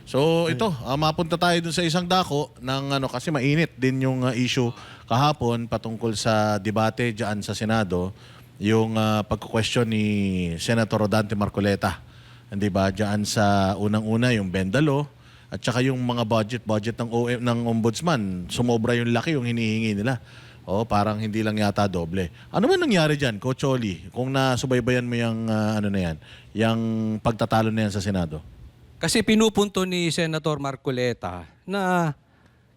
So ito, mapunta tayo dun sa isang dako ng ano kasi mainit din yung issue kahapon patungkol sa debate diyan sa Senado, yung pagko-question ni Senator Rodante Marcoleta. Hindi ba diyan sa unang-una yung Bendalo at saka yung mga budget ng ng Ombudsman, sumobra yung laki yung hinihingi nila. Oh, parang hindi lang yata doble. Ano man nangyari diyan, Coach Oli, kung nasubaybayan mo yung ano na yan, yung pagtatalo na yan sa Senado? Kasi pinupunto ni Senator Marcoleta na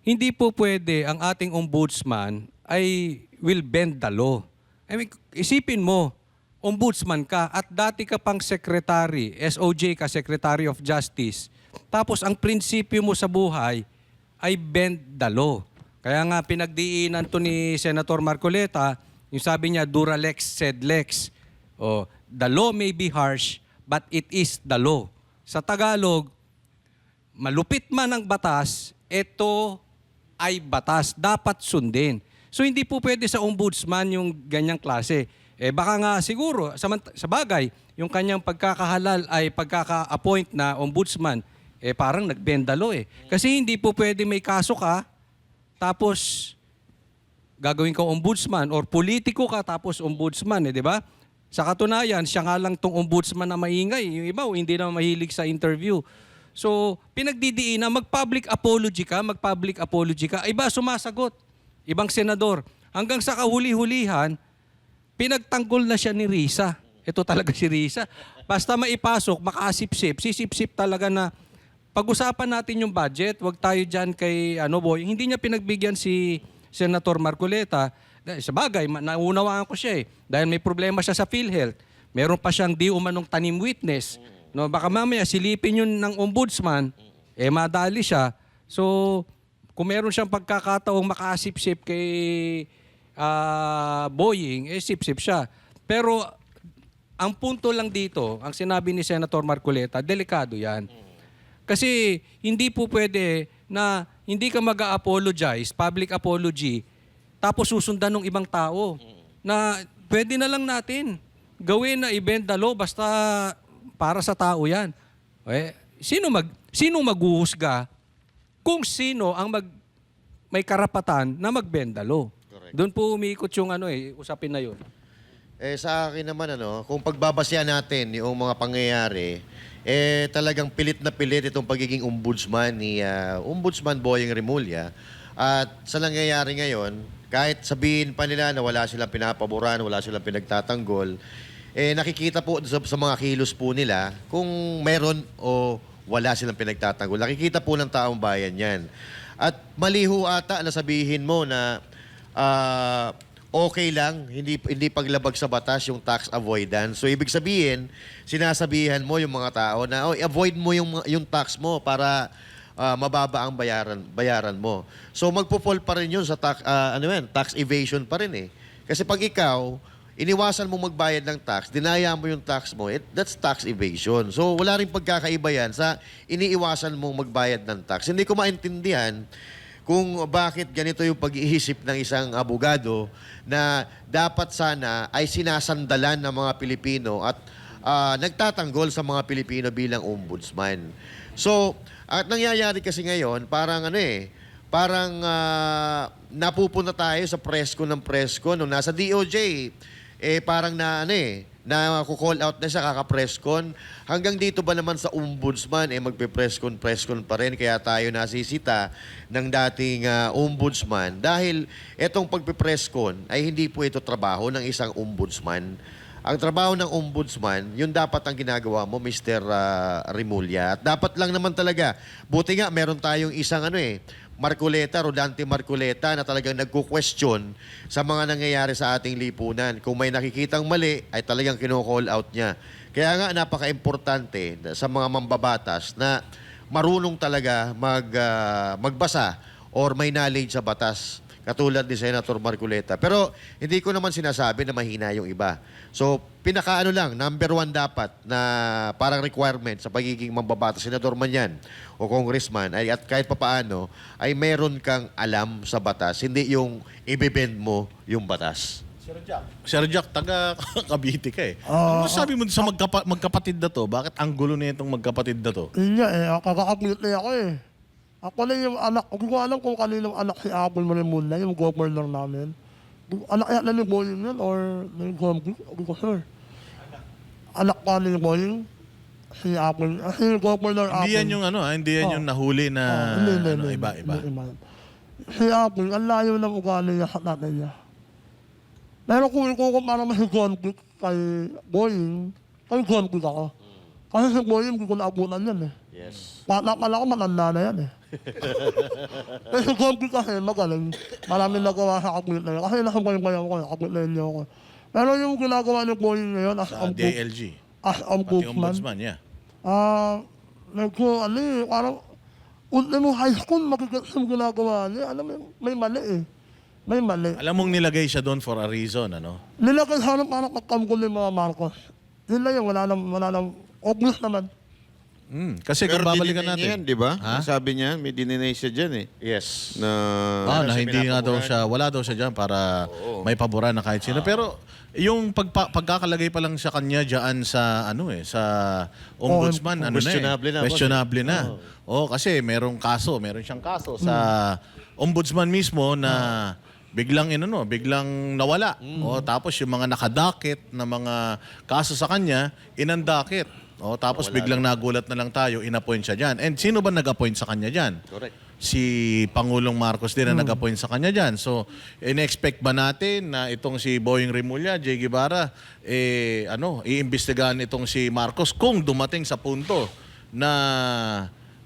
hindi po pwede ang ating ombudsman ay will bend the law. I mean, isipin mo, ombudsman ka at dati ka pang secretary, SOJ ka, Secretary of Justice. Tapos ang prinsipyo mo sa buhay ay bend the law. Kaya nga pinagdiinan to ni Senator Marcoleta, yung sabi niya, dura lex sed lex. Oh, the law may be harsh, but it is the law. Sa Tagalog, malupit man ang batas, ito ay batas, dapat sundin. So hindi po pwede sa ombudsman yung ganyang klase. Baka nga siguro, sa bagay, yung kanyang pagkakahalal ay pagkaka-appoint na ombudsman, parang nagbendalo Kasi hindi po pwede may kaso ka, tapos gagawin kang ombudsman, or politiko ka tapos ombudsman, di ba? Sa katunayan, siya nga lang tong ombudsman na maingay. Yung iba, hindi na mahilig sa interview. So, pinagdidiin na mag-public apology ka, iba sumasagot. Ibang senador. Hanggang sa kahuli-hulihan, pinagtanggol na siya ni Risa. Ito talaga si Risa. Basta maipasok, makasipsip, sisipsip talaga na pag-usapan natin yung budget, wag tayo dyan kay boy. Hindi niya pinagbigyan si Senator Marcoleta. Sa bagay, naunawaan ko siya dahil may problema siya sa PhilHealth. Meron pa siyang di umanong tanim witness. No, baka mamaya silipin yun ng ombudsman, madali siya. So, kung meron siyang pagkakataong makasipsip kay Boying, sipsip siya. Pero, ang punto lang dito, ang sinabi ni Senator Marcoleta, delikado yan. Kasi, hindi po pwede na hindi ka mag-apologize, public apology, tapos susundan ng ibang tao na pwede na lang natin gawin na i-bend the law basta para sa tao yan. Sino maghuhusga kung sino ang may karapatan na mag-bend the law? Doon po umiikot yung usapin na yun. Sa akin naman, kung pagbabasehan natin yung mga pangyayari, talagang pilit na pilit itong pagiging ombudsman ni Ombudsman Boying Remulla. At sa nangyayari ngayon, kahit sabihin pa nila na wala silang pinapaboran, wala silang pinagtatanggol, nakikita po sa mga kilos po nila kung meron o wala silang pinagtatanggol. Nakikita po ng taong bayan yan. At maliho ata na sabihin mo na okay lang, hindi paglabag sa batas yung tax avoidance. So ibig sabihin, sinasabihan mo yung mga tao na avoid mo yung tax mo para mababa ang bayaran mo. So magpo-fall pa rin yun sa tax evasion pa rin Kasi pag ikaw, iniwasan mo magbayad ng tax, dinaya mo yung tax mo, that's tax evasion. So wala rin pagkakaiba yan sa iniiwasan mong magbayad ng tax. Hindi ko maintindihan kung bakit ganito yung pag-iisip ng isang abogado na dapat sana ay sinasandalan ng mga Pilipino at nagtatanggol sa mga Pilipino bilang ombudsman. So, at nangyayari kasi ngayon, parang parang napupunta tayo sa presko ng presko. Nung nasa DOJ, parang na-call out na siya kaka-preskon. Hanggang dito ba naman sa ombudsman, magpe-preskon pa rin. Kaya tayo nasisita ng dating ombudsman. Dahil itong pagpe-preskon ay hindi po ito trabaho ng isang ombudsman. Ang trabaho ng ombudsman, yun dapat ang ginagawa mo, Mr. Remulla. At dapat lang naman talaga. Buti nga, meron tayong isang Marcoleta, Rodante Marcoleta, na talagang nagko-question sa mga nangyayari sa ating lipunan. Kung may nakikitang mali, ay talagang kino-call out niya. Kaya nga, napaka-importante sa mga mambabatas na marunong talaga magbasa or may knowledge sa batas. Katulad ni Senator Marcoleta. Pero hindi ko naman sinasabi na mahina yung iba. So, lang, number 1 dapat na parang requirement sa pagiging mambabatas, senador man yan o congressman, at kahit papaano, ay meron kang alam sa batas, hindi yung ibibend mo yung batas. Sir Jack, taga Cavite ka eh. Ano sabi mo sa magkapatid na to? Bakit ang gulo na itong magkapatid na to? Yun nga eh, kakakapit na ako eh. Ako na yung anak, hindi ko alam kung kaninong anak si Apple Marimunda, yung governor namin. Anak yata ni Boying yan or ni Gomki, hindi ko sure. Anak pa ni Boying, si Apple, si governor Apple. Hindi yan yung hindi yan yung nahuli na Hindi. iba-iba. Si Apple, ang layo ng ugali niya sa tatay niya. Pero kung ikukumpara mo si Gomki kay Boying, kay Gomki ako. Kasi si Boying, hindi ko naabutan yan eh. Yes. Pala ko matanda na yan eh. Pero si Gomki kasi magaling. Maraming nagawa sa kapit na yun. Kasi nakabayan ko, kapit na yun niya ako. Pero yung ginagawa ni Boying ngayon as Sa DILG. Pati ombudsman, ombudsman, yeah. medyo parang ultimo high school magigets yung ginagawa niya. Alam mo, may mali eh. May mali. Alam mong nilagay siya doon for a reason, ano? Nilagay sana parang pagkamgol yung mga Marcos. Yun lang yung wala nang obvious naman. Kasi kung babalikan dininay niya natin. yan, di ba? Ha? Sabi niya, may dininay siya dyan eh. Yes. Na, Na siya hindi nga daw pinapaboran? siya, wala daw siya dyan para may paboran na kahit sino. Pero yung pagkakalagay pa lang sa kanya dyan sa sa ombudsman, Questionable na, boss. Questionable na. Kasi meron siyang kaso sa ombudsman mismo na biglang biglang nawala. Tapos yung mga nakadakit na mga kaso sa kanya, inandakit. Tapos biglang nagulat na lang tayo, inappoint siya dyan. And sino ba nag-appoint sa kanya dyan? Correct. Si Pangulong Marcos din na nag-appoint sa kanya dyan. So, in-expect ba natin na itong si Boying Rimulya, Jay Guevara, iimbestigahan itong si Marcos kung dumating sa punto na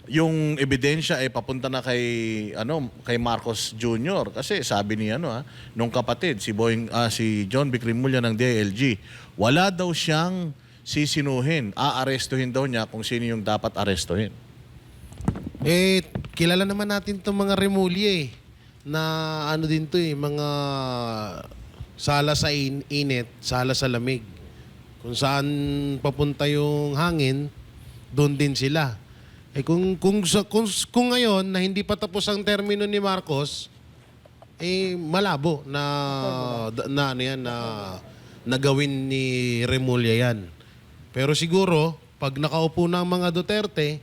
yung ebidensya ay papunta na kay Marcos Jr. Kasi sabi ni nung kapatid si John Vic Rimulya ng DILG, wala daw siyang sisinuhin, aarestuhin daw niya kung sino yung dapat arestuhin. Kilala naman natin itong mga Remulla na din to mga sala sa init, sala sa lamig. Kung saan papunta yung hangin, doon din sila. Kung ngayon na hindi pa tapos ang termino ni Marcos, malabo na gawin ni Remulla yan. Pero siguro, pag nakaupo na ang mga Duterte,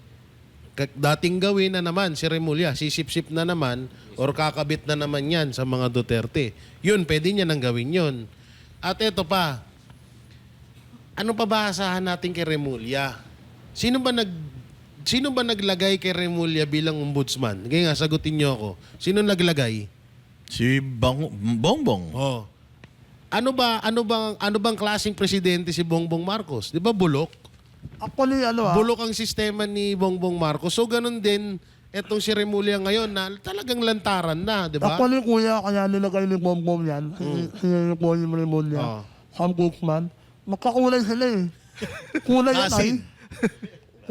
dating gawin na naman si Remulla, sisip-sip na naman, or kakabit na naman yan sa mga Duterte. Yun, pwede niya nang gawin yun. At eto pa, ano pa ba asahan natin kay Remulla? Sino ba naglagay kay Remulla bilang ombudsman? Kaya nga, sagutin niyo ako. Sino naglagay? Si Bongbong. Oh. Ano bang klaseng presidente si Bongbong Marcos? 'Di ba bulok? Actually, Bulok ang sistema ni Bongbong Marcos. So ganun din etong si Remulla ngayon na talagang lantaran na, 'di ba? Actually, kuya, kaya nilagay ni Bongbong yan, si Boying Rimulya, sa ombudsman, magkakulay sila eh. Kulay yan ay. Kasin.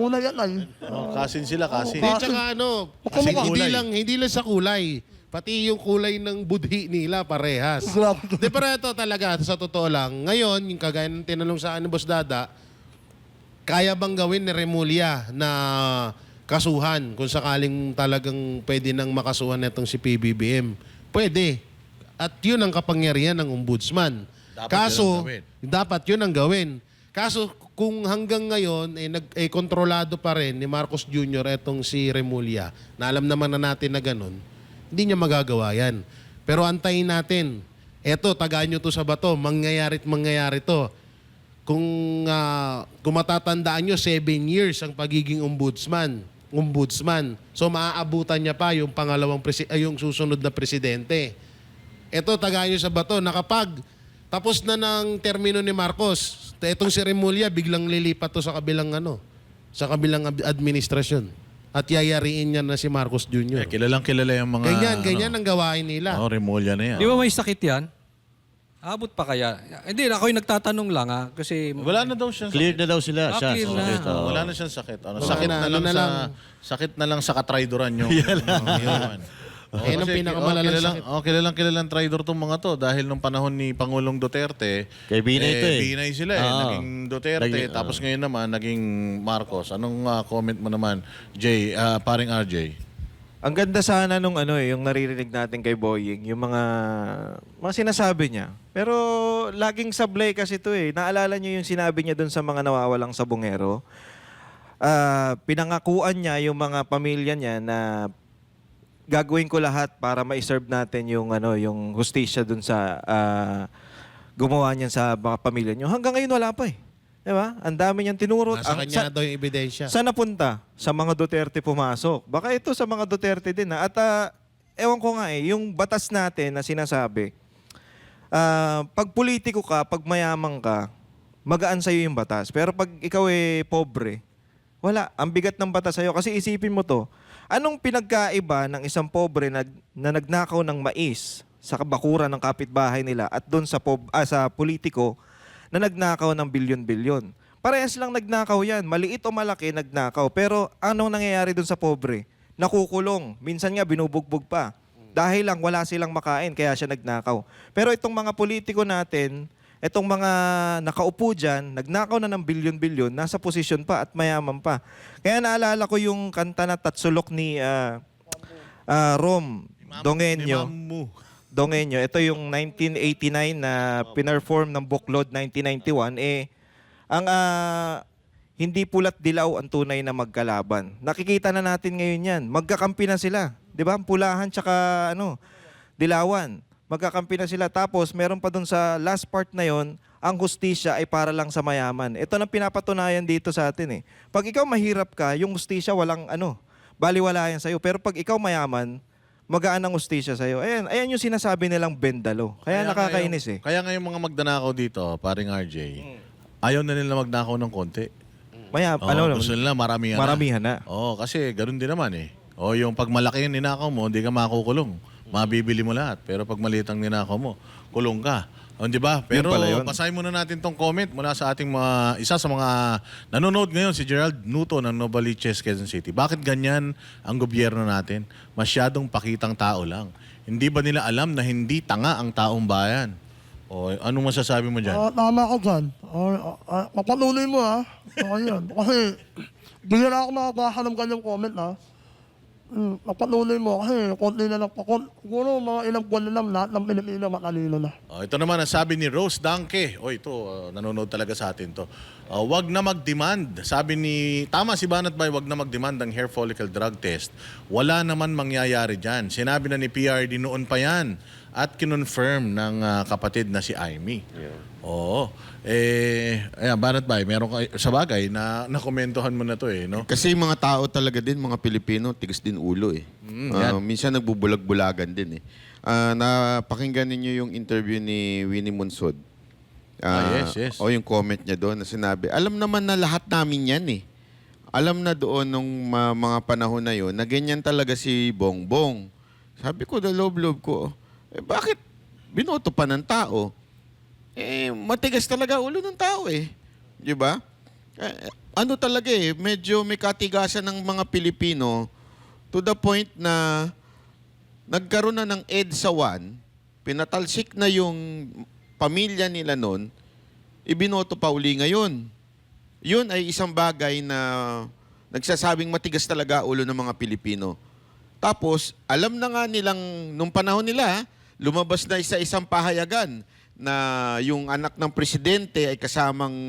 Kulay yan ay. Kasin sila, kasin. Hindi, tsaka Kasing kulay. hindi lang sa kulay. Pati yung kulay ng budhi nila parehas. Grabe. Di pero ito talaga, sa totoo lang, ngayon, yung kagaya ng tinanong sa akin ni Boss Dada, kaya bang gawin ni Remulla na kasuhan kung sakaling talagang pwede nang makasuhan itong si PBBM? Pwede. At yun ang kapangyarihan ng ombudsman. Dapat yun ang gawin. Kaso kung hanggang ngayon kontrolado pa rin ni Marcos Jr. etong si Remulla, na alam naman na natin na ganun, hindi niya magagawa yan. Pero antayin natin. Eto, tagaan nyo to sa bato. Mangyayari't mangyayari to. Kung matatandaan nyo, 7 years ang pagiging ombudsman. So, maaabutan niya pa yung yung susunod na presidente. Eto, tagaan nyo sa bato na kapag tapos na ng termino ni Marcos, etong si Remulla, biglang lilipat to sa kabilang administrasyon. At yayariin niya na si Marcos Jr. Kilalang kilala yung mga... Ganyan ang gawain nila. Rimulya na yan. Di ba may sakit yan? Abot pa kaya? Hindi, ako'y nagtatanong lang kasi... Wala na daw siyang Clear sakit. na daw sila. Clear na. Wala na siyang sakit. na, Sakit na lang sa katraydoran yung... yun. Yan ang pinakamalalang sakit. Kilalang traidor tong mga to dahil nung panahon ni Pangulong Duterte, Kay Binay to eh. Binay sila naging Duterte, tapos ngayon naman naging Marcos. Anong comment mo naman, Jay, paring RJ? Ang ganda sana nung yung naririnig natin kay Boying, yung mga sinasabi niya. Pero laging sablay kasi ito eh. Naalala niyo yung sinabi niya dun sa mga nawawalang sabungero? Pinangakuan niya yung mga pamilya niya na gagawin ko lahat para ma-serve natin yung yung hustisya dun sa gumawa niyan sa mga pamilya niyo. Hanggang ngayon wala pa eh. 'Di ba? Ang dami niyang tinuro. Nasa kanya na daw yung ebidensya. Saan napunta? Sa mga Duterte pumasok. Baka ito sa mga Duterte din na. At ewan ko nga yung batas natin na sinasabi, pag politiko ka, pag mayaman ka, magaan sa'yo yung batas. Pero pag ikaw pobre, wala. Ang bigat ng batas sa'yo. Kasi isipin mo to, anong pinagkaiba ng isang pobre na nagnakaw ng mais sa bakuran ng kapitbahay nila at doon sa politiko na nagnakaw ng bilyon-bilyon? Parehas lang nagnakaw yan. Maliit o malaki, nagnakaw. Pero anong nangyayari doon sa pobre? Nakukulong. Minsan nga binubugbog pa. Dahil lang wala silang makain, kaya siya nagnakaw. Pero itong mga politiko natin, itong mga nakaupo dyan, nagnakaw na ng bilyon-bilyon, nasa posisyon pa at mayaman pa. Kaya naalala ko yung kanta na Tatsulok ni Rom Dongenyo. Dongenyo. Ito yung 1989 na pinerform ng Buklod 1991. Ang hindi pulat dilaw ang tunay na magkalaban. Nakikita na natin ngayon yan. Magkakampi na sila. Di ba? Pulahan tsaka dilawan. Magkakampi na sila. Tapos meron pa dun sa last part na yon, ang hustisya ay para lang sa mayaman. Ito na pinapatunayan dito sa atin eh. Pag ikaw mahirap ka, yung hustisya walang baliwala yan sa'yo. Pero pag ikaw mayaman, magaan ang hustisya sa'yo. Ayan yung sinasabi nilang bendalo. Kaya nakakainis Kaya nga yung mga magdanakaw dito, paring RJ, ayaw na nila magnakaw ng konti. Gusto nila maramihan Maramihan na. Oo, kasi ganun din naman eh. Yung pag malaki yung ninakaw mo, hindi ka makukulong. Mabibili mo lahat. Pero pag maliit ang ninakaw mo, kulong ka. Di ba? Pero pala yun. basahin muna natin tong comment mula sa ating isa sa mga nanonood ngayon, si Gerald Nuto ng Novaliches, Quezon City. Bakit ganyan ang gobyerno natin? Masyadong pakitang tao lang. Hindi ba nila alam na hindi tanga ang taong bayan? Anong masasabi mo dyan? Tama ka dyan. Papanuloy mo Ayan. Kasi bigla ako nakabasa ng ganyang comment Papanuloy mo kasi konti na lang. Siguro mga ilang buwan na lang lahat ng Pilipino matalino na. Ito naman ang sabi ni Rose Danke. Ito, nanonood talaga sa atin to. Wag na mag-demand. Sabi tama si Banat Bay, wag na mag-demand ng hair follicle drug test. Wala naman mangyayari dyan. Sinabi na ni PRD noon pa yan. At kinonfirm ng kapatid na si Aimee. Yeah. Oo. Ayan, Banat Bay, meron sa bagay na nakomentuhan mo na to no? Kasi mga tao talaga din, mga Pilipino, tigas din ulo minsan nagbubulag-bulagan din napakinggan ninyo yung interview ni Winnie Monsod. Yes. O yung comment niya doon na sinabi, alam naman na lahat namin yan Alam na doon nung mga panahon na yun, na ganyan talaga si Bongbong. Sabi ko, loob-loob ko, bakit binoto pa ng tao? Matigas talaga ulo ng tao Di ba? Talaga medyo may katigasan ng mga Pilipino to the point na nagkaroon na ng EDSA 1, pinatalsik na yung pamilya nila noon, ibinoto pa uli ngayon. Yun ay isang bagay na nagsasabing matigas talaga ulo ng mga Pilipino. Tapos, alam na nga nilang, nung panahon nila, lumabas na isang pahayagan na yung anak ng presidente ay kasamang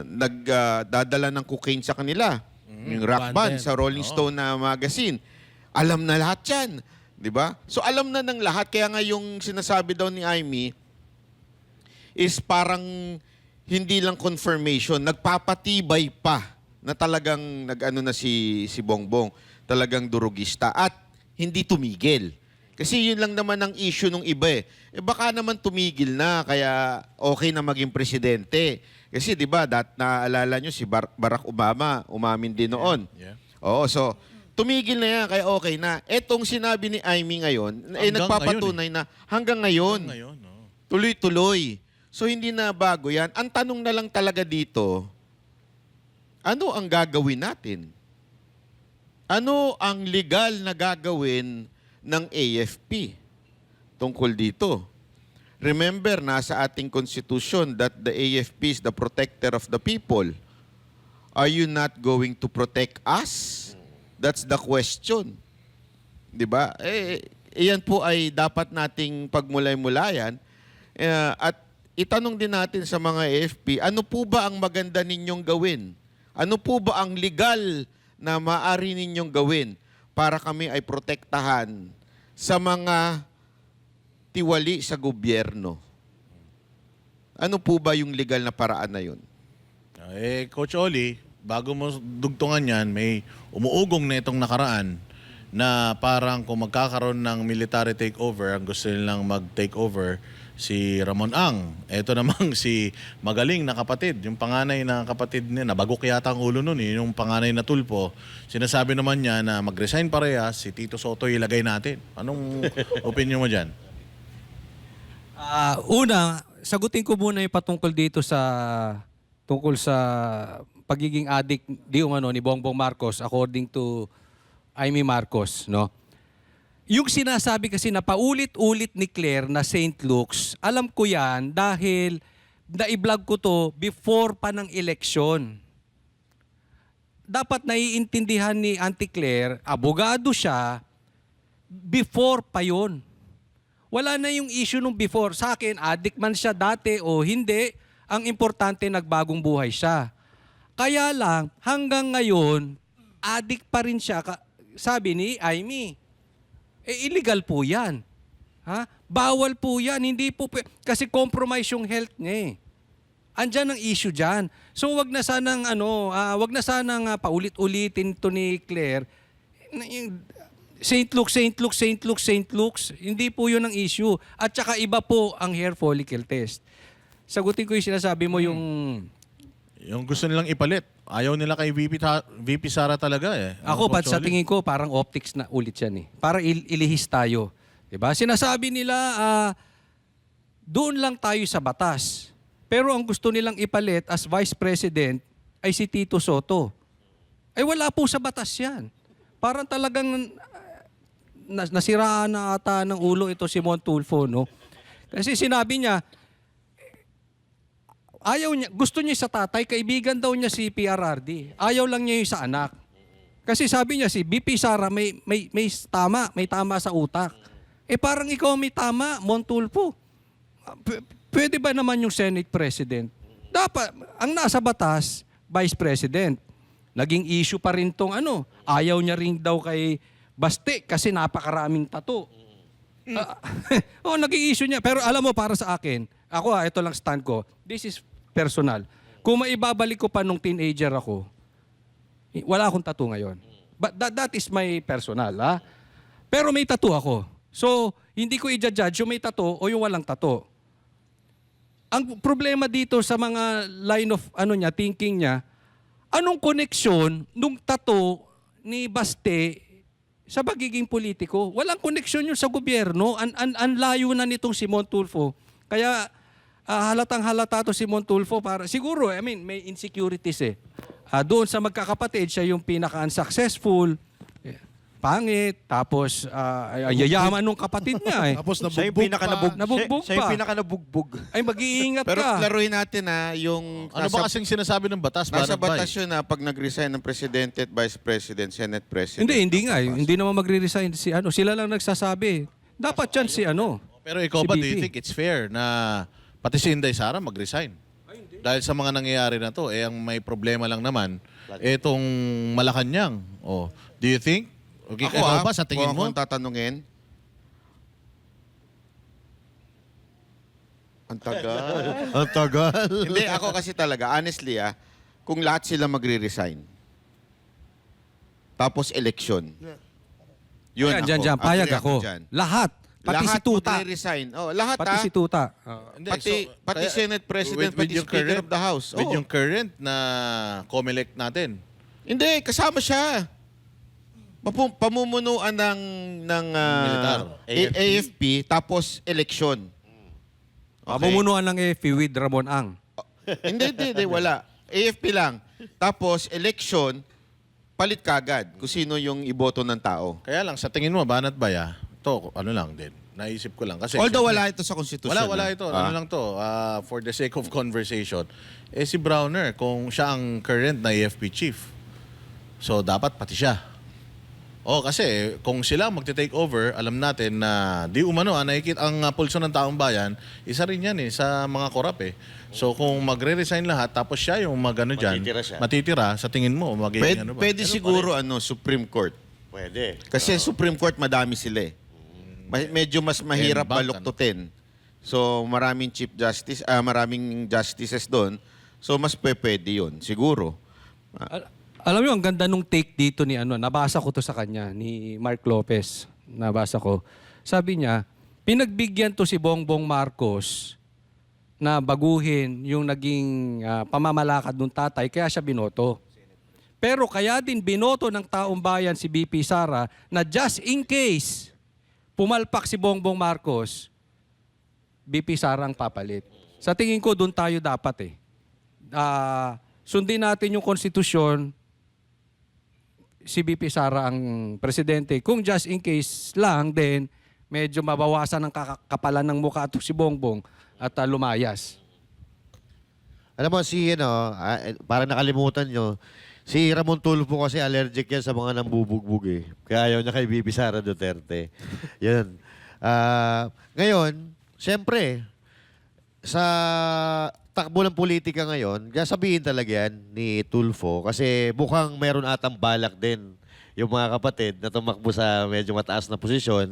nagdadala ng cocaine sa kanila. Yung rock band sa Rolling Stone na magazine. Alam na lahat yan. Di ba? So alam na ng lahat. Kaya nga yung sinasabi daw ni Aimee is parang hindi lang confirmation. Nagpapatibay pa na talagang na si Bongbong. Talagang durugista. At hindi tumigil. Kasi yun lang naman ang issue ng iba baka naman tumigil na, kaya okay na maging presidente. Kasi di ba, naalala nyo si Barack Obama, umamin din noon. Yeah. Oo, so tumigil na yan, kaya okay na. Etong sinabi ni Aimee ngayon, nagpapatunay na hanggang ngayon, tuloy-tuloy. So hindi na bago yan. Ang tanong na lang talaga dito, ano ang gagawin natin? Ano ang legal na gagawin ng AFP tungkol dito? Remember, nasa ating constitution that the AFP is the protector of the people. Are you not going to protect us? That's the question. 'Di ba? Iyan po ay dapat nating pagmulay-mulayan at itanong din natin sa mga AFP, ano po ba ang maganda ninyong gawin? Ano po ba ang legal na maaari ninyong gawin para kami ay protektahan sa mga tiwali sa gobyerno? Ano po ba yung legal na paraan na yun? Coach Oli, bago mo dugtungan yan, may umuugong na itong nakaraan na parang kung magkakaroon ng military takeover, ang gusto nilang mag-takeover si Ramon Ang. Ito namang si magaling na kapatid, yung panganay na kapatid niya, nabagok yata ang ulo nun, yung panganay na Tulpo. Sinasabi naman niya na mag-resign parehas, si Tito Soto ilagay natin. Anong opinion mo dyan? Una, sagutin ko muna yung patungkol dito tungkol sa pagiging addict ni Bongbong Marcos according to Amy Marcos, no? Yung sinasabi kasi na paulit-ulit ni Claire na St. Luke's, alam ko yan dahil na-vlog ko to before pa ng eleksyon. Dapat naiintindihan ni Auntie Claire, abogado siya, before pa yon. Wala na yung issue nung before. Sa akin, addict man siya dati o hindi, ang importante nagbagong buhay siya. Kaya lang, hanggang ngayon, addict pa rin siya. Sabi ni Amy, illegal po yan. Ha? Bawal po yan. Hindi po, kasi compromise yung health niya eh. Andyan ang issue dyan. So wag na sanang paulit-ulitin to ni Claire. St. Luke's. Hindi po yun ang issue. At saka iba po ang hair follicle test. Sagutin ko yung sinasabi mo Yung gusto nilang ipalit. Ayaw nila kay VP Sara talaga eh. Ako, Coach sa Oli? tingin ko, parang optics na ulit yan eh. Para ilihis tayo. Diba? Sinasabi nila, doon lang tayo sa batas. Pero ang gusto nilang ipalit as Vice President ay si Tito Soto. Ay wala po sa batas yan. Parang talagang nasiraan na ata ng ulo ito si Mon Tulfo, no? Kasi sinabi niya, gusto niya sa tatay, kaibigan daw niya si PRRD. Ayaw lang niya yung sa anak. Kasi sabi niya si BP Sara may tama sa utak. Parang ikaw may tama, Mon Tulfo. Pwede ba naman yung Senate President? Dapat, ang nasa batas, Vice President. Naging issue pa rin tong ayaw niya rin daw kay Baste kasi napakaraming tato. Naging issue niya. Pero alam mo, para sa akin, ito lang stand ko, this is personal. Kung maibabalik ko pa nung teenager ako, wala akong tattoo ngayon. But that is my personal. Ha? Pero may tattoo ako. So, hindi ko i-judge yung may tattoo o yung walang tattoo. Ang problema dito sa mga line of thinking niya, anong koneksyon nung tattoo ni Baste sa pagiging politiko? Walang koneksyon yun sa gobyerno. Ang layo na nitong si Mon Tulfo. Kaya halatang halata to si Mon Tulfo para siguro may insecurities eh. Doon sa magkakapatid siya yung pinaka-unsuccessful, pangit, tapos yayaman nung kapatid niya eh. Tapos Siya yung Nabugbog siya yung pa. pinaka-nabugbog. Ay mag-iingat Pero ka. laruin natin yung Ano ba kasing sinasabi ng batas? nasa Barat Bay? batas yun na pag nag-resign ng Presidente at Vice President, Senate President. Hindi nga. Hindi naman magre-resign si Sila lang nagsasabi. Dapat yan si Pero ikaw si ba, do you BP. think it's fair na pati si Inday Sara mag-resign? Dahil sa mga nangyayari na to, ang may problema lang naman, itong Malacanang. Do you think? Okay, ikaw ba sa tingin kung mo? akong tatanungin, ang tagal. Ang tagal. Hindi, ako kasi talaga, honestly kung lahat sila magre-resign, tapos election, yun Yan, ako. dyan. Payag Agree ako. dyan. Lahat. Pati Lahat si Tuta. magre-resign. Lahat Pati si Tuta. Hindi, Pati kaya- Senate President, pati yung Speaker of the House. With Oo. yung current na COMELEC natin. Hindi, kasama siya. Pamumunuan ng Militar. AFP, tapos election. Pamumunuan ng AFP with Ramon Ang. hindi, wala. AFP lang. Tapos election, palit kagad kung sino yung iboto ng tao. Kaya lang, sa tingin mo, Banat Bay, to lang din. Naisip ko lang. Kasi Although wala ito sa konstitusyon. Wala ito. Ano lang to, for the sake of conversation. Si Browner, kung siya ang current na AFP chief, so dapat pati siya. Oh, kasi kung sila magte-take over, alam natin na di umano nakikita ang pulso ng taong bayan, isa rin yan sa mga korap eh. So kung magre-resign lahat tapos siya yung magano diyan, Matitira siya. matitira sa tingin mo magiging ano ba? Pwede siguro Supreme Court. Pwede. Kasi Supreme Court madami sila eh. Medyo mas mahirap And back, baluktutin. So maraming Chief Justice, maraming justices doon. So mas pwede 'yun siguro. Alam mo, ang ganda nung take dito ni nabasa ko to sa kanya, ni Mark Lopez. Nabasa ko. Sabi niya, pinagbigyan to si Bongbong Marcos na baguhin yung naging pamamalakad ng tatay, kaya siya binoto. Pero kaya din binoto ng taong bayan si BP Sara na just in case pumalpak si Bongbong Marcos, BP Sara ang papalit. Sa tingin ko, doon tayo dapat sundin natin yung konstitusyon, si BP Sara ang presidente. Kung just in case lang, then medyo mabawasan ang kapalan ng mukha ito si Bongbong at lumayas. Alam mo, parang nakalimutan nyo, si Ramon Tulfo kasi allergic yan sa mga nambubugbog eh. Kaya ayaw niya kay Bibi Sara Duterte. Yun. Ngayon, siyempre, sa takbo ng politika ngayon, sabihin talaga yan ni Tulfo kasi mukhang meron atang balak din yung mga kapatid na tumakbo sa medyo mataas na posisyon.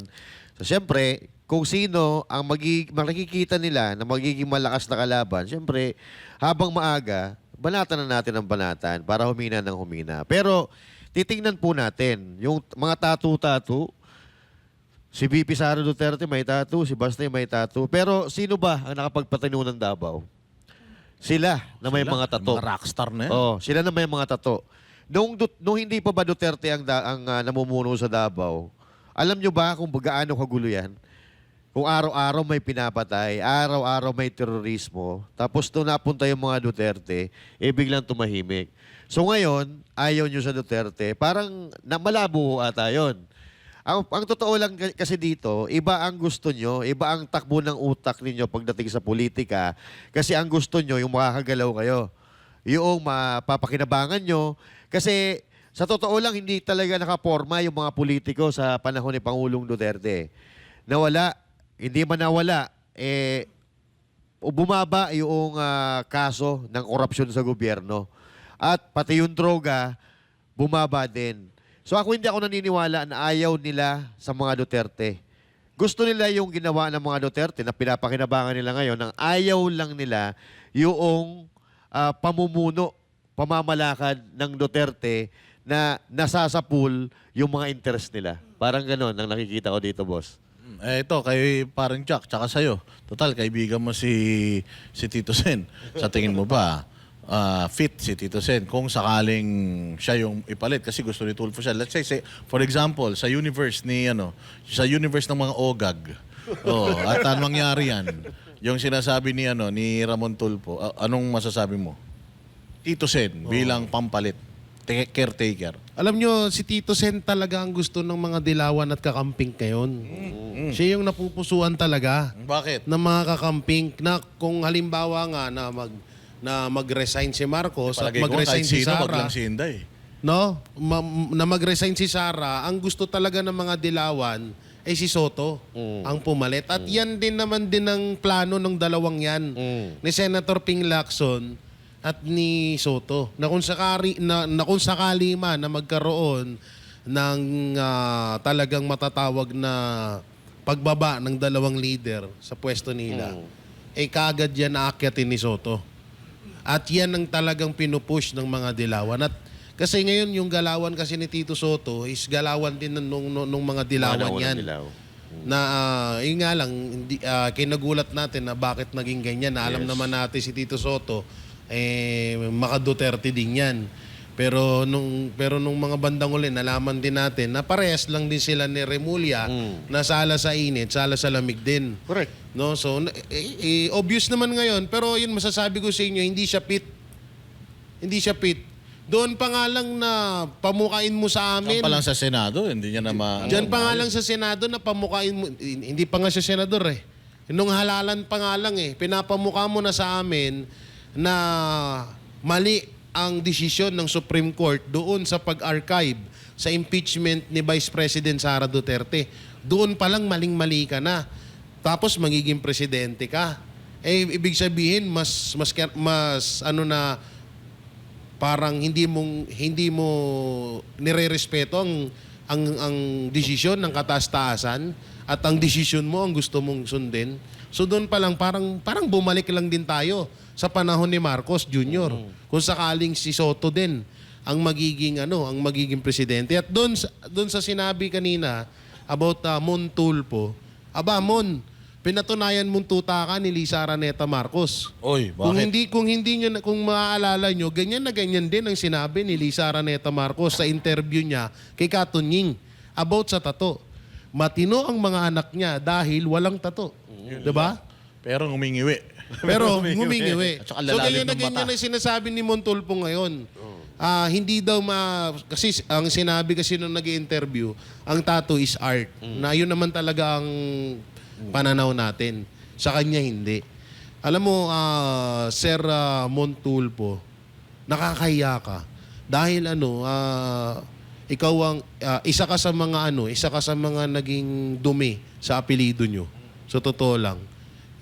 So, siyempre, kung sino ang makikita nila na magiging malakas na kalaban, siyempre, habang maaga, banatan na natin ang banatan para humina ng humina. Pero, titingnan po natin, yung mga tattoo, si VP Sara Duterte may tattoo, si Bastay may tattoo. Pero, sino ba ang nakapagpatino ng Davao? Sila na may mga tattoo. Mga rockstar na yan. Oh, sila na may mga tattoo. Nung hindi pa ba Duterte ang namumuno sa Davao, alam nyo ba kung gaano kagulo yan? Kung araw-araw may pinapatay, araw-araw may terorismo, tapos doon napunta yung mga Duterte, biglang tumahimik. So ngayon, ayaw nyo sa Duterte, parang malabo ata yun. Ang totoo lang kasi dito, iba ang gusto nyo, iba ang takbo ng utak ninyo pagdating sa politika, kasi ang gusto nyo, yung makakagalaw kayo. Yung mapapakinabangan nyo, kasi sa totoo lang, hindi talaga nakaporma yung mga politiko sa panahon ni Pangulong Duterte. Nawala, hindi man nawala, bumaba yung kaso ng korupsyon sa gobyerno. At pati yung droga, bumaba din. So hindi ako naniniwala na ayaw nila sa mga Duterte. Gusto nila yung ginawa ng mga Duterte na pinapakinabangan nila ngayon, nang ayaw lang nila yung pamumuno, pamamalakad ng Duterte na nasasapul yung mga interest nila. Parang ganon ang nakikita ko dito, boss. Ito, kay parang Jack, tsaka sa'yo. Total, kaibigan mo si Tito Sen. Sa tingin mo ba, fit si Tito Sen kung sakaling siya yung ipalit kasi gusto ni Tulfo siya. Let's say for example, sa universe sa universe ng mga OGAG. At anong mangyari yan? Yung sinasabi ni Ramon Tulfo, anong masasabi mo? Tito Sen bilang pampalit, caretaker. Alam nyo, si Tito Sen talaga ang gusto ng mga dilawan at kakamping ngayon. Siya yung napupusuan talaga Bakit? ng mga kakamping na kung halimbawa nga na mag-resign si Marcos at Palagay ko mag-resign kahit si sino, wag Sara. lang si Inday. No? Na mag-resign si Sara, ang gusto talaga ng mga dilawan ay si Soto ang pumalit. At yan din naman din ang plano ng dalawang yan ni Senator Ping Lacson at ni Soto. Na kung sakali man na magkaroon ng talagang matatawag na pagbaba ng dalawang leader sa pwesto nila, kagad yan naakyatin ni Soto. At yan ang talagang pinupush ng mga dilawan. At kasi ngayon yung galawan kasi ni Tito Soto is galawan din nung mga dilawan yan. Na yun nga lang, kinagulat natin na bakit naging ganyan. Na alam naman natin si Tito Soto, maka-Duterte din yan. Pero nung mga bandang uli, nalaman din natin na parehas lang din sila ni Remulla na sala sa init, sala sa lamig din. Correct. No, so obvious naman ngayon, pero yun masasabi ko sa inyo, hindi siya fit. Hindi siya fit. Doon pa nga lang na pamukain mo sa amin. Diyan pa lang sa Senado, hindi niya na Diyan pa nga lang sa Senado na pamukain mo, hindi pa nga siya senador eh. Nung halalan pa nga lang pinapamukha mo na sa amin na mali ang desisyon ng Supreme Court doon sa pag-archive sa impeachment ni Vice President Sara Duterte. Doon pa lang maling-mali ka na. Tapos magiging presidente ka. Eh ibig sabihin mas ano na parang hindi mo nirerespeto ang desisyon ng kataas-taasan at ang desisyon mo ang gusto mong sundin. So doon pa lang parang bumalik lang din tayo sa panahon ni Marcos Jr. Kung sakaling si Soto din ang magiging presidente. At doon sa sinabi kanina about Mon Tulfo, aba Mon, pinatunayan mong tutakan ni Lisa Araneta Marcos. Oy, bakit? Kung maaalala nyo, ganyan na ganyan din ang sinabi ni Lisa Araneta Marcos sa interview niya kay Katunying about sa tato. Matino ang mga anak niya dahil walang tato. Diba? Pero humingiwi. Pero humingiwi. At saka So lalalim ganyan na ng ganyan mata. ang sinasabi ni Montulfo ngayon. Hindi daw kasi ang sinabi kasi nung nag-interview, ang tattoo is art. Na yun naman talaga ang pananaw natin. Sa kanya hindi. Alam mo, Sir Montulfo, nakakahiya ka. Dahil ikaw ang isa ka sa mga naging dumi sa apelyido nyo. So totoo lang.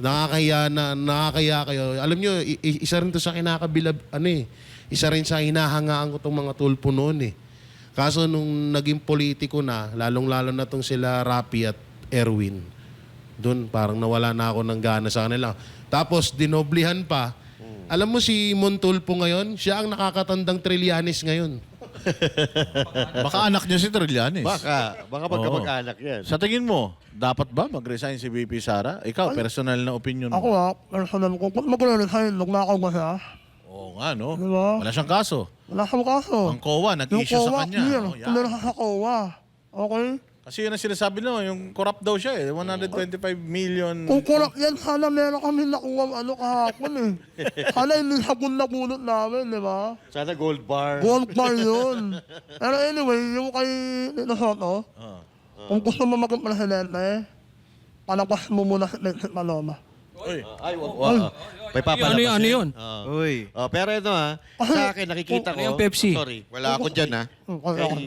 Nakakahiya kayo. Alam nyo, isa rin to sa kinakabilab, isa rin sa hinahangaan ko tong mga Tulfo noon eh. Kaso nung naging politiko na, lalong-lalo na tong sila Rapi at Erwin, doon parang nawala na ako ng gana sa kanila. Tapos dinoblihan pa. Alam mo si Montulfo ngayon, siya ang nakakatandang Trillanes ngayon. Baka anak niya si Trillanes. Baka pagkamag-anak yan. Sa tingin mo, dapat ba mag-resign si VP Sara? Ikaw, personal na opinion mo. Ako personal ko, kung magre-resign, lugnakaw ba siya? Oo nga, no? Diba? Wala siyang kaso. Wala siyang kaso. Ang COA, nag-issue sa kanya. Clear. Oh, yan. Clear sa COA. Okay? Kasi yun ang sinasabi no, yung corrupt daw siya eh. 125 million. Kung kurap yan, sana meron kami nakuha kahapon eh. Sana hindi sabon na bunot namin, di ba? Sana gold bar. Gold bar yun. Pero anyway, yung kay Tito Soto, kung gusto mo maging presidente, palabas mo muna si Vincent Maloma. Uy, Ay, wag. May papalabas Ano yun? Uy. Pero ito sa akin nakikita Ano yung ko. Pepsi? Sorry, wala ako dyan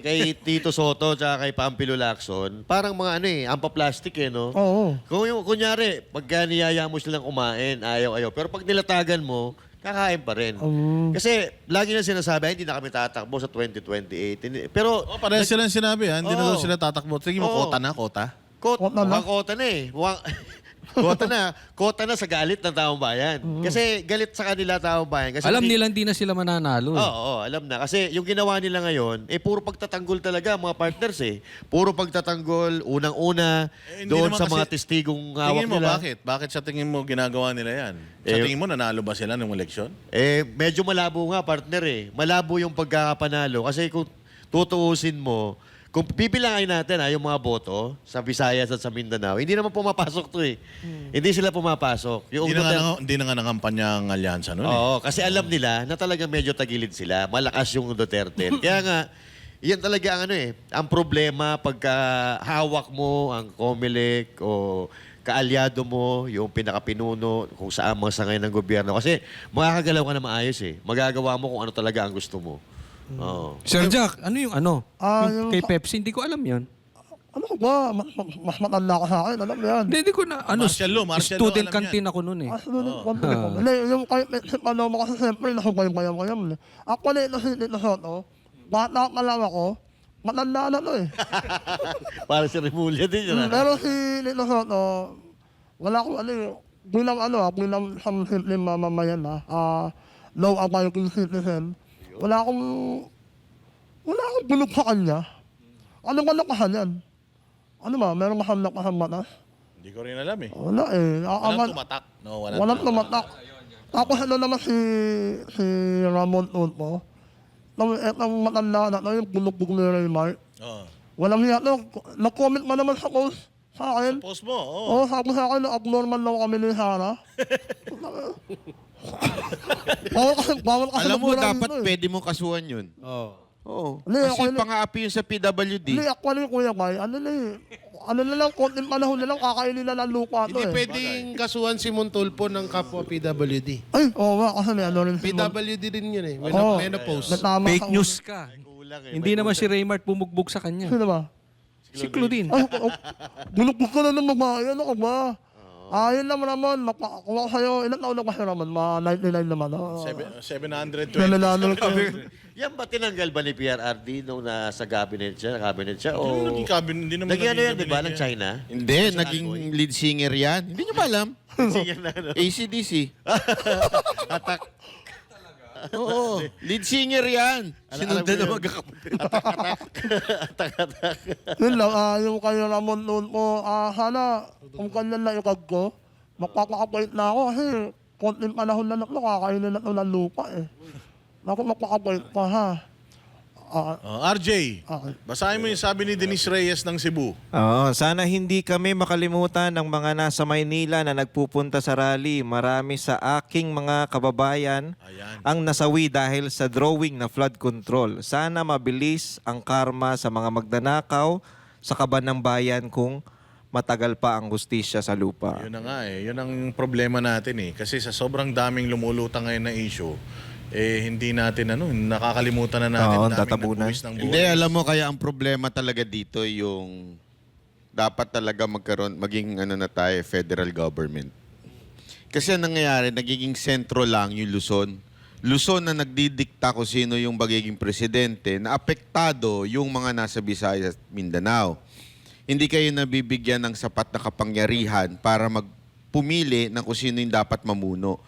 kay Tito Soto at kay Pampilo Lacson, parang mga ampaplastic no? Oo. Kung kunyari, pagka niyaya mo silang kumain, ayaw. Pero pag nilatagan mo, kakain pa rin. Kasi lagi na sinasabi, hindi na kami tatakbo sa 2028. Pero, parehas silang sinabi ha. Hindi na daw Oo. sila tatakbo. Tingin mo, Oo. kota na, kota. Kota na? Kota na eh. Kota na sa galit ng taong bayan. Kasi galit sa kanila taong bayan. Kasi Alam nila hindi na sila mananalo. Oo, alam na. Kasi yung ginawa nila ngayon, puro pagtatanggol talaga mga partners eh. Puro pagtatanggol, unang-una, Hindi doon naman sa kasi- mga testigong hawak Tingin mo, nila. bakit? Bakit sa tingin mo ginagawa nila yan? Sa tingin mo, nanalo ba sila ng eleksyon? Medyo malabo nga partner eh. Malabo yung pagkakapanalo. Kasi kung tutuusin mo, kung pipilangin natin yung mga boto sa Visayas at sa Mindanao, hindi naman pumapasok to eh. Hindi sila pumapasok. Yung Hindi na nga nangampanya ang alyansa nun eh. Oo, kasi alam nila na talaga medyo tagilid sila. Malakas yung Duterte. Kaya nga, yan talaga ang ang problema pagka hawak mo ang COMELEC o kaalyado mo, yung pinakapinuno, kung saan mga sangay ng gobyerno. Kasi makakagalaw ka na maayos eh. Magagawa mo kung ano talaga ang gusto mo. Oo. Sir Jack, ano yung ano? Yung Kay Pepsi, hindi ko alam yun. Ano ko ba? Mas matanda ka sa akin, alam mo yan. Hindi ko na, Martial law, student alam canteen ako nun eh. Hindi, yung kay Vincent Maloma kasi siyempre nakapayam-payam eh. Actually, ito si Tito Soto, bata pa lang ako, matanda na to eh. Para si Remulla din yun. Pero si Tito Soto, wala akong bilang isang simpleng mamamayan low abiding citizen, wala akong bulog sa kanya. Anong kalakahan yan? Ano ba? Meron mahamlak-maham batas? Hindi ko rin alam eh. Wala eh. Walang tumatak. No, Walang tumatak. Tapos naman si Ramon Tulfo. Ang matanda na yung bulog-bulog ni Raymar. Oo. Walang hiya. Nag-comment pa naman sa post sa akin. Post mo, oo. Oo, sabi sa akin na abnormal daw kami ni Sarah. Bawal kasi Alam mo, magbura dapat dito eh. pwede mo kasuhan yun. Oo. Hindi, Kasi ako- pang-aapi yun sa PWD. Hindi, actually, Kuya Bay, ano na lang, konting panahon na lang, kakainin na ng lupa to Hindi eh. pwedeng kasuhan si Montulfo ng kapwa PWD. Ay, oo nga, kasi may ano rin si PWD din yun eh. Oo. Menopause. Natama Fake ka- news ka. kulang eh. Hindi naman si Raymart bumugbog sa kanya. Sino ba? Si Claudine. Ay, bulog ko na ng mga, ano ka ba? Ayun naman, makakuha ko sa'yo. Ilan taon na kasi naman? 99 naman. 720. Nalalalo ko. Yan ba tinanggal ba ni PRRD nung nasa cabinet siya? O... Naging cabinet, hindi naman Naging ano yan, di ba? cabinet Ng China? Hindi, naging lead singer yan. Hindi nyo ba alam? Sige na, ano? ACDC. Oo, lead singer yan. Sinundan na magkakapatid. Yun lang, yung kayo Ramon noon po, sana kung kanyan na ikag ko, magpapakapait na ako kasi konting panahon na nakakainin na ito ng lupa eh. Ako magpakapait pa ha. RJ, basahin mo yung sabi ni Denise Reyes ng Cebu. Oo, sana hindi kami makalimutan ng mga nasa Maynila na nagpupunta sa rally. Marami sa aking mga kababayan Ayan. ang nasawi dahil sa drawing na flood control. Sana mabilis ang karma sa mga magdanakaw sa kaban ng bayan kung matagal pa ang hustisya sa lupa. Yun na nga eh. Yun ang problema natin eh. Kasi sa sobrang daming lumulutang ngayon na issue, hindi natin nakakalimutan na natin. Oo, Daming tatabunan. nagbuwis ng buhay. Hindi, alam mo, kaya ang problema talaga dito yung dapat talaga maging na tayo, federal government. Kasi ang nangyayari, nagiging sentro lang yung Luzon. Luzon na nagdidikta kung sino yung magiging presidente, na apektado yung mga nasa Visayas at Mindanao. Hindi kayo nabibigyan ng sapat na kapangyarihan para magpumili ng kung sino yung dapat mamuno.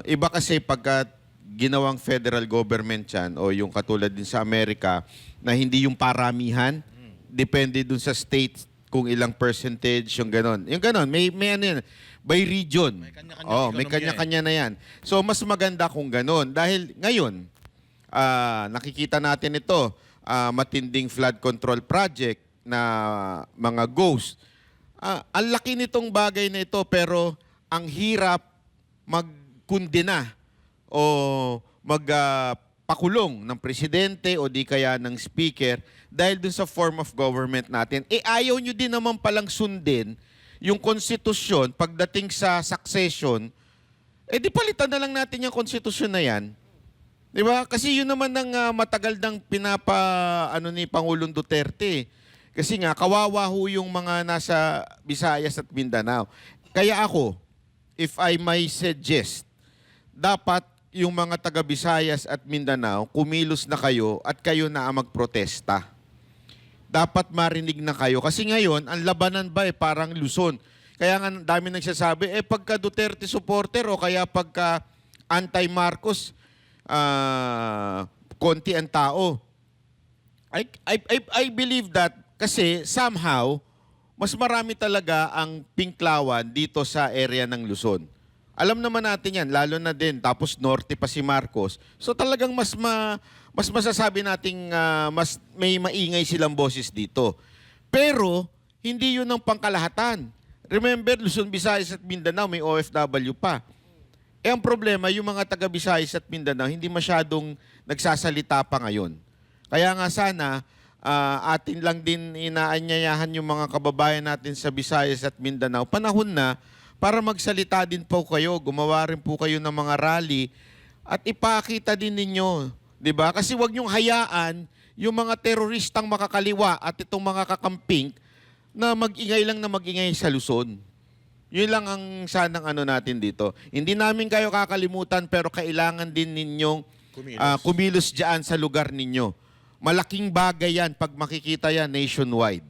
Iba kasi pagka ginawang federal government yan o yung katulad din sa Amerika na hindi yung paramihan, depende dun sa state kung ilang percentage, yung ganon. Yung ganon, may ano yan, by region. May kanya-kanya kanya-kanya na yan. So mas maganda kung ganon. Dahil ngayon, nakikita natin ito, matinding flood control project na mga ghost. Ang laki nitong bagay na ito pero ang hirap magkundina o magpakulong ng presidente o di kaya ng speaker dahil dun sa form of government natin. Ayaw nyo din naman palang sundin yung konstitusyon pagdating sa succession, di palitan na lang natin yung konstitusyon na yan. Di ba? Kasi yun naman ang matagal nang ni Pangulong Duterte. Kasi nga, kawawa ho yung mga nasa Visayas at Mindanao. Kaya ako, if I may suggest, dapat yung mga taga Visayas at Mindanao, kumilos na kayo at kayo na ang magprotesta. Dapat marinig na kayo. Kasi ngayon, ang labanan ba parang Luzon. Kaya nga dami nagsasabi, pagka Duterte supporter o kaya pagka anti-Marcos, konti ang tao. I believe that kasi somehow, mas marami talaga ang pinklawan dito sa area ng Luzon. Alam naman natin yan, lalo na din, tapos norte pa si Marcos. So talagang mas masasabi nating mas may maingay silang boses dito. Pero, hindi yun ang pangkalahatan. Remember, Luzon, Visayas at Mindanao, may OFW pa. Ang problema, yung mga taga Visayas at Mindanao, hindi masyadong nagsasalita pa ngayon. Kaya nga sana, atin lang din inaanyayahan yung mga kababayan natin sa Visayas at Mindanao. Panahon na para magsalita din po kayo, gumawa rin po kayo ng mga rally at ipakita din ninyo, 'di ba? Kasi wag niyong hayaan yung mga teroristang makakaliwa at itong mga kakamping na mag-ingay sa Luzon. Yun lang ang sanang natin dito. Hindi namin kayo kakalimutan pero kailangan din ninyong kumilos diyan sa lugar ninyo. Malaking bagay yan pag makikita yan nationwide.